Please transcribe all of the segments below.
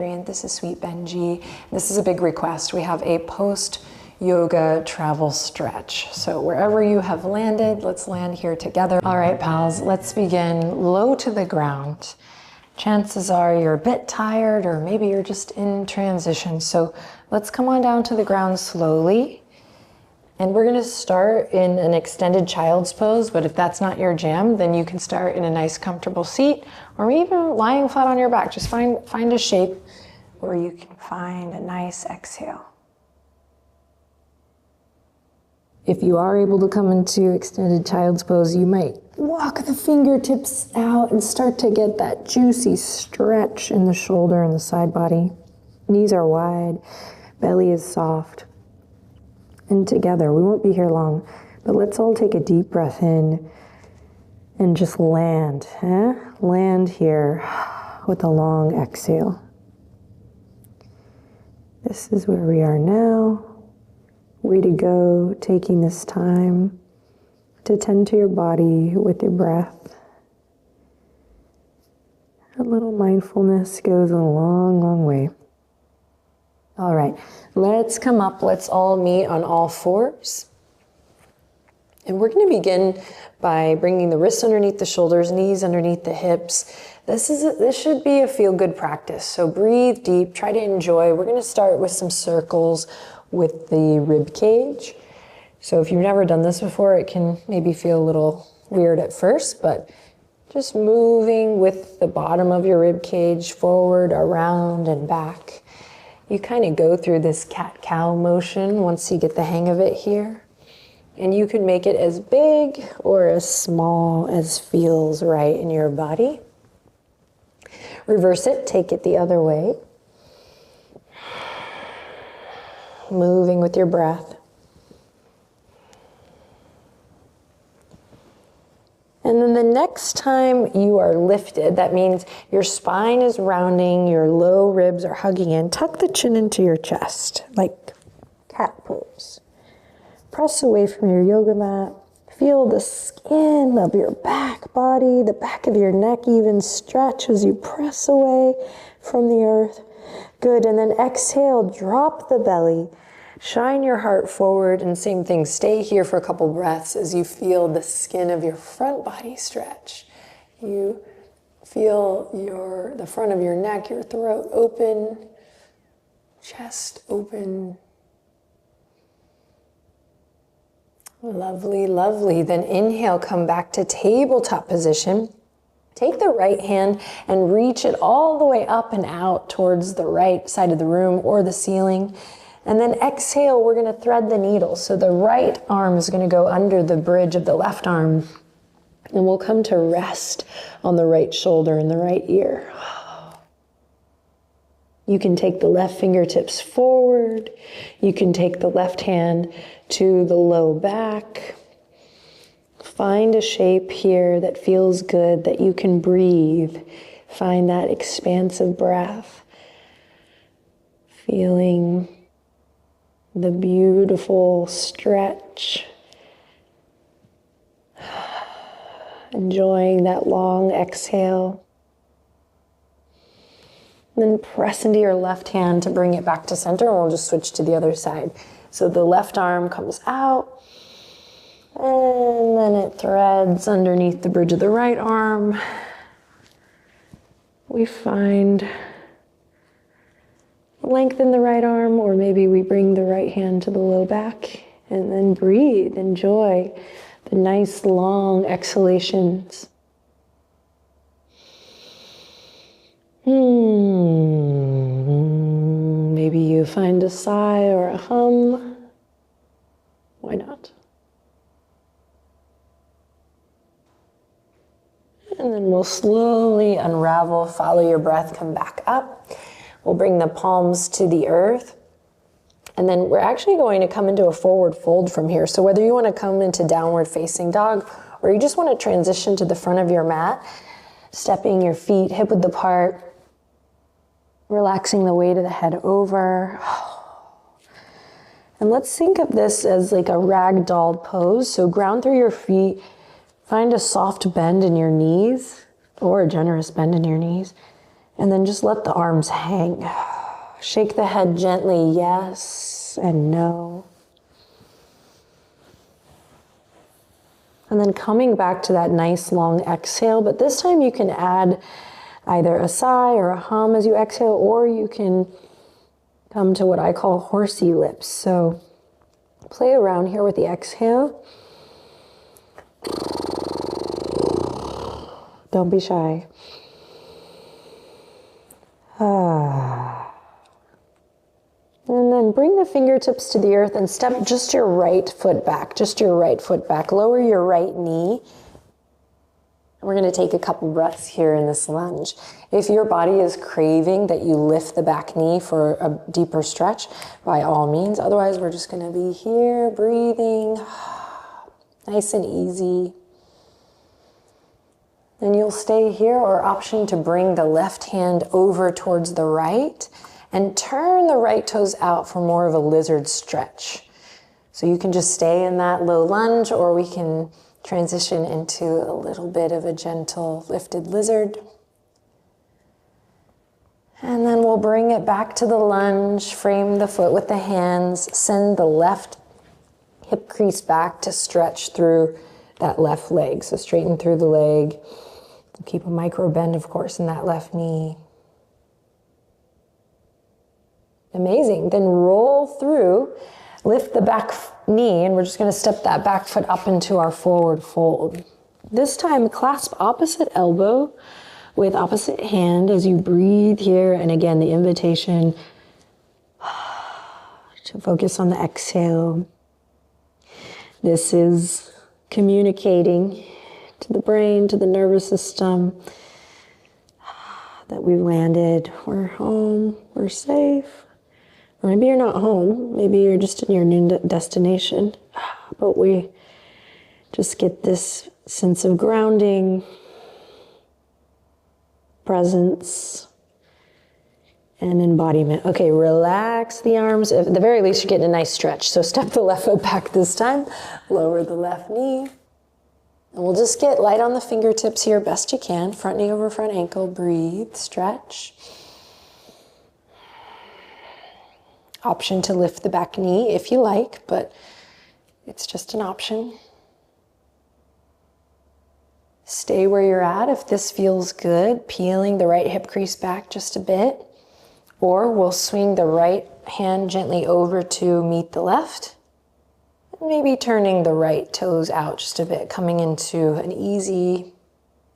This is Sweet Benji. This is a big request. We have a post-yoga travel stretch. So wherever you have landed, let's land here together. All right, pals, let's begin low to the ground. Chances are you're a bit tired or maybe you're just in transition. So let's come on down to the ground slowly. And we're gonna start in an extended child's pose, but if that's not your jam, then you can start in a nice comfortable seat or even lying flat on your back. Just find a shape where you can find a nice exhale. If you are able to come into extended child's pose, you might walk the fingertips out and start to get that juicy stretch in the shoulder and the side body. Knees are wide, belly is soft. And together, we won't be here long, but let's all take a deep breath in and just land. Land here with a long exhale. This is where we are now. Way to go, taking this time to tend to your body with your breath. A little mindfulness goes a long, long way. All right, let's come up. Let's all meet on all fours. And we're going to begin by bringing the wrists underneath the shoulders, knees underneath the hips. This should be a feel-good practice. So breathe deep, try to enjoy. We're going to start with some circles with the rib cage. So if you've never done this before, it can maybe feel a little weird at first, but just moving with the bottom of your rib cage forward, around, and back. You kind of go through this cat-cow motion once you get the hang of it here. And you can make it as big or as small as feels right in your body. Reverse it, take it the other way. Moving with your breath. And then the next time you are lifted, that means your spine is rounding, your low ribs are hugging in. Tuck the chin into your chest, like cat pose. Press away from your yoga mat. Feel the skin of your back body, the back of your neck even stretch as you press away from the earth. Good, and then exhale, drop the belly. Shine your heart forward, and same thing, stay here for a couple breaths as you feel the skin of your front body stretch. You feel the front of your neck, your throat open, chest open. Lovely, lovely. Then inhale, come back to tabletop position. Take the right hand and reach it all the way up and out towards the right side of the room or the ceiling. And then exhale, we're gonna thread the needle. So the right arm is gonna go under the bridge of the left arm. And we'll come to rest on the right shoulder and the right ear. You can take the left fingertips forward. You can take the left hand to the low back. Find a shape here that feels good, that you can breathe. Find that expansive breath. Feeling the beautiful stretch. Enjoying that long exhale. And then press into your left hand to bring it back to center, and we'll just switch to the other side. So the left arm comes out, and then it threads underneath the bridge of the right arm. We find lengthen the right arm, or maybe we bring the right hand to the low back, and then breathe, enjoy the nice long exhalations. Maybe you find a sigh or a hum. Why not? And then we'll slowly unravel, follow your breath, come back up. We'll bring the palms to the earth. And then we're actually going to come into a forward fold from here. So whether you want to come into downward facing dog or you just want to transition to the front of your mat, stepping your feet hip width apart, relaxing the weight of the head over. And let's think of this as like a ragdoll pose. So ground through your feet, find a soft bend in your knees or a generous bend in your knees. And then just let the arms hang. Shake the head gently, yes and no. And then coming back to that nice long exhale, but this time you can add either a sigh or a hum as you exhale, or you can come to what I call horsey lips. So play around here with the exhale. Don't be shy. And then bring the fingertips to the earth and step just your right foot back, Lower your right knee. We're going to take a couple breaths here in this lunge. If your body is craving that you lift the back knee for a deeper stretch, by all means. Otherwise, we're just going to be here, breathing, nice and easy. Then you'll stay here, or option to bring the left hand over towards the right and turn the right toes out for more of a lizard stretch. So you can just stay in that low lunge, or we can transition into a little bit of a gentle lifted lizard. And then we'll bring it back to the lunge, frame the foot with the hands, send the left hip crease back to stretch through that left leg. So straighten through the leg. Keep a micro bend, of course, in that left knee. Amazing. Then roll through, lift the back knee, and we're just going to step that back foot up into our forward fold. This time, clasp opposite elbow with opposite hand as you breathe here. And again, the invitation to focus on the exhale. This is communicating to the brain, to the nervous system, that we've landed, we're home, we're safe. Or maybe you're not home, maybe you're just in your new destination, but we just get this sense of grounding, presence, and embodiment. Okay, relax the arms. At the very least, you're getting a nice stretch. So step the left foot back this time, lower the left knee. And we'll just get light on the fingertips here best you can. Front knee over front ankle, breathe, stretch. Option to lift the back knee if you like, but it's just an option. Stay where you're at if this feels good, peeling the right hip crease back just a bit. Or we'll swing the right hand gently over to meet the left. Maybe turning the right toes out just a bit, coming into an easy,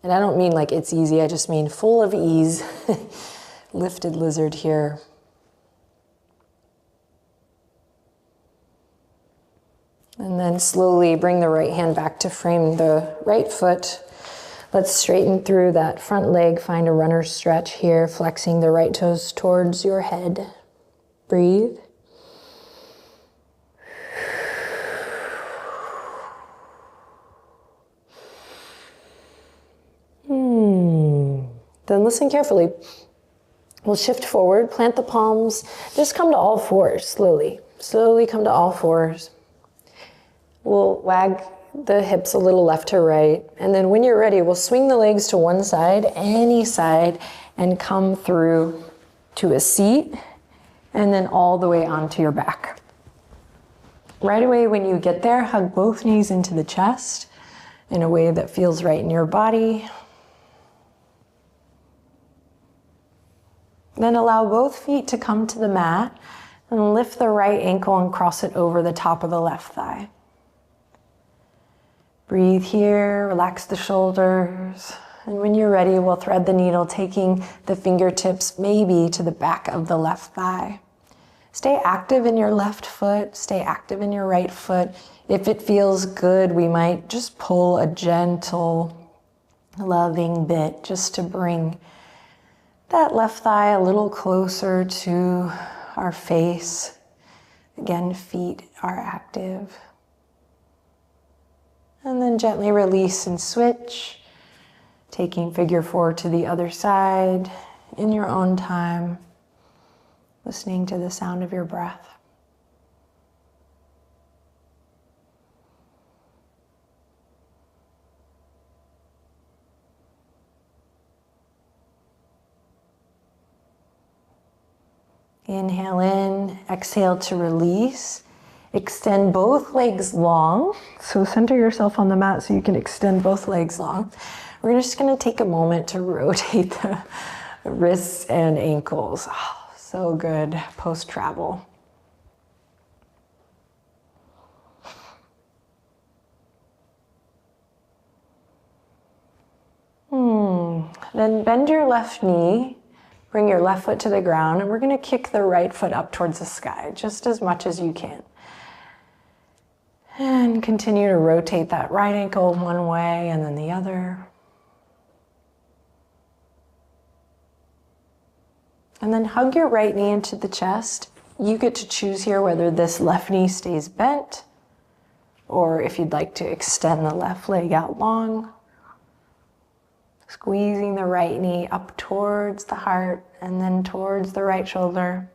and I don't mean like it's easy, I just mean full of ease, lifted lizard here. And then slowly bring the right hand back to frame the right foot. Let's straighten through that front leg, find a runner's stretch here, flexing the right toes towards your head. Breathe. Then listen carefully. We'll shift forward, plant the palms, just come to all fours slowly. Slowly come to all fours. We'll wag the hips a little left to right. And then when you're ready, we'll swing the legs to one side, any side, and come through to a seat, and then all the way onto your back. Right away when you get there, hug both knees into the chest in a way that feels right in your body. Then allow both feet to come to the mat and lift the right ankle and cross it over the top of the left thigh. Breathe here, relax the shoulders. And when you're ready, we'll thread the needle, taking the fingertips maybe to the back of the left thigh. Stay active in your left foot, stay active in your right foot. If it feels good, we might just pull a gentle, loving bit just to bring that left thigh a little closer to our face. Again, feet are active. And then gently release and switch, taking figure four to the other side in your own time, listening to the sound of your breath. Inhale in, exhale to release. Extend both legs long. So center yourself on the mat so you can extend both legs long. We're just gonna take a moment to rotate the wrists and ankles. Oh, so good post-travel. Then bend your left knee, bring your left foot to the ground, and we're gonna kick the right foot up towards the sky, just as much as you can. And continue to rotate that right ankle one way and then the other. And then hug your right knee into the chest. You get to choose here whether this left knee stays bent or if you'd like to extend the left leg out long. Squeezing the right knee up towards the heart and then towards the right shoulder.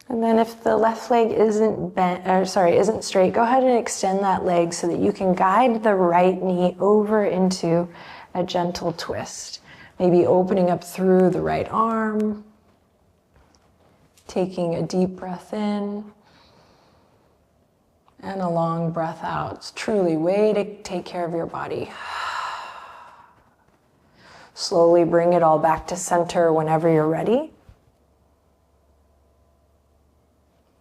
And then if the left leg isn't straight, go ahead and extend that leg so that you can guide the right knee over into a gentle twist. Maybe opening up through the right arm, taking a deep breath in. And a long breath out. It's truly way to take care of your body. Slowly bring it all back to center whenever you're ready.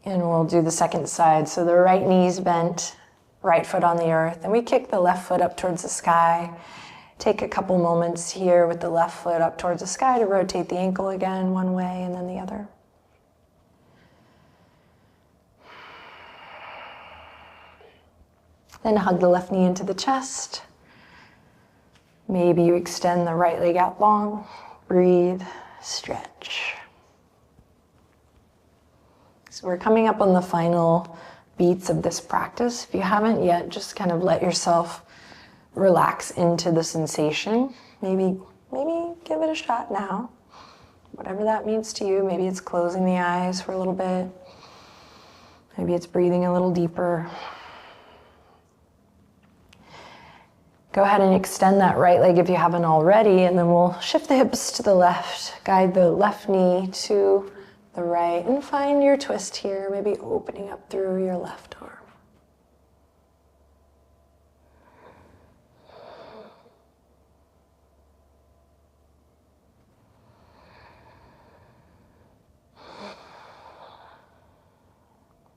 And we'll do the second side. So the right knee's bent, right foot on the earth. And we kick the left foot up towards the sky. Take a couple moments here with the left foot up towards the sky to rotate the ankle again one way and then the other. Then hug the left knee into the chest. Maybe you extend the right leg out long. Breathe, stretch. So we're coming up on the final beats of this practice. If you haven't yet, just kind of let yourself relax into the sensation. Maybe give it a shot now. Whatever that means to you. Maybe it's closing the eyes for a little bit. Maybe it's breathing a little deeper. Go ahead and extend that right leg if you haven't already, and then we'll shift the hips to the left, guide the left knee to the right, and find your twist here, maybe opening up through your left arm.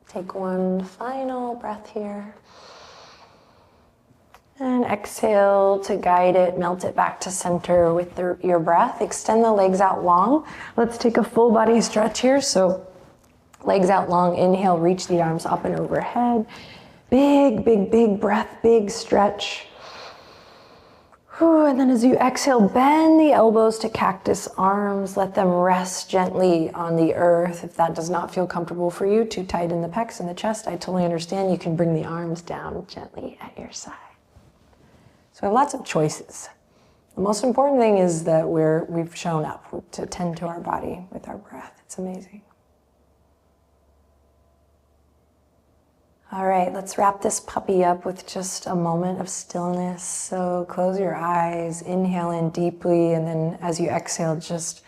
Take one final breath here. And exhale to guide it, melt it back to center with your breath. Extend the legs out long. Let's take a full body stretch here. So legs out long, inhale, reach the arms up and overhead. Big, big, big breath, big stretch. Whew, and then as you exhale, bend the elbows to cactus arms. Let them rest gently on the earth. If that does not feel comfortable for you, too tight in the pecs and the chest, I totally understand. You can bring the arms down gently at your side. So we have lots of choices. The most important thing is that we've shown up to tend to our body with our breath. It's amazing. All right, let's wrap this puppy up with just a moment of stillness. So close your eyes, inhale in deeply, and then as you exhale, just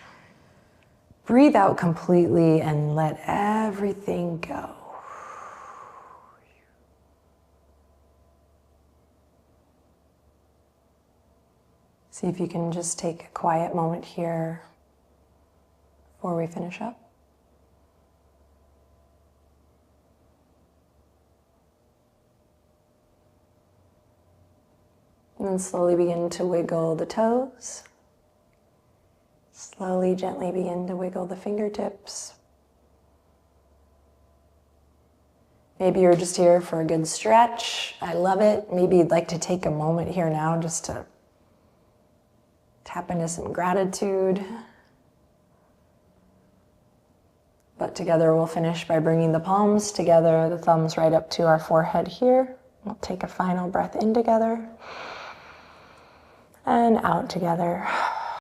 breathe out completely and let everything go. See if you can just take a quiet moment here before we finish up. And then slowly begin to wiggle the toes. Slowly, gently begin to wiggle the fingertips. Maybe you're just here for a good stretch. I love it. Maybe you'd like to take a moment here now just to tap into some gratitude. But together we'll finish by bringing the palms together, the thumbs right up to our forehead here. We'll take a final breath in together and out together.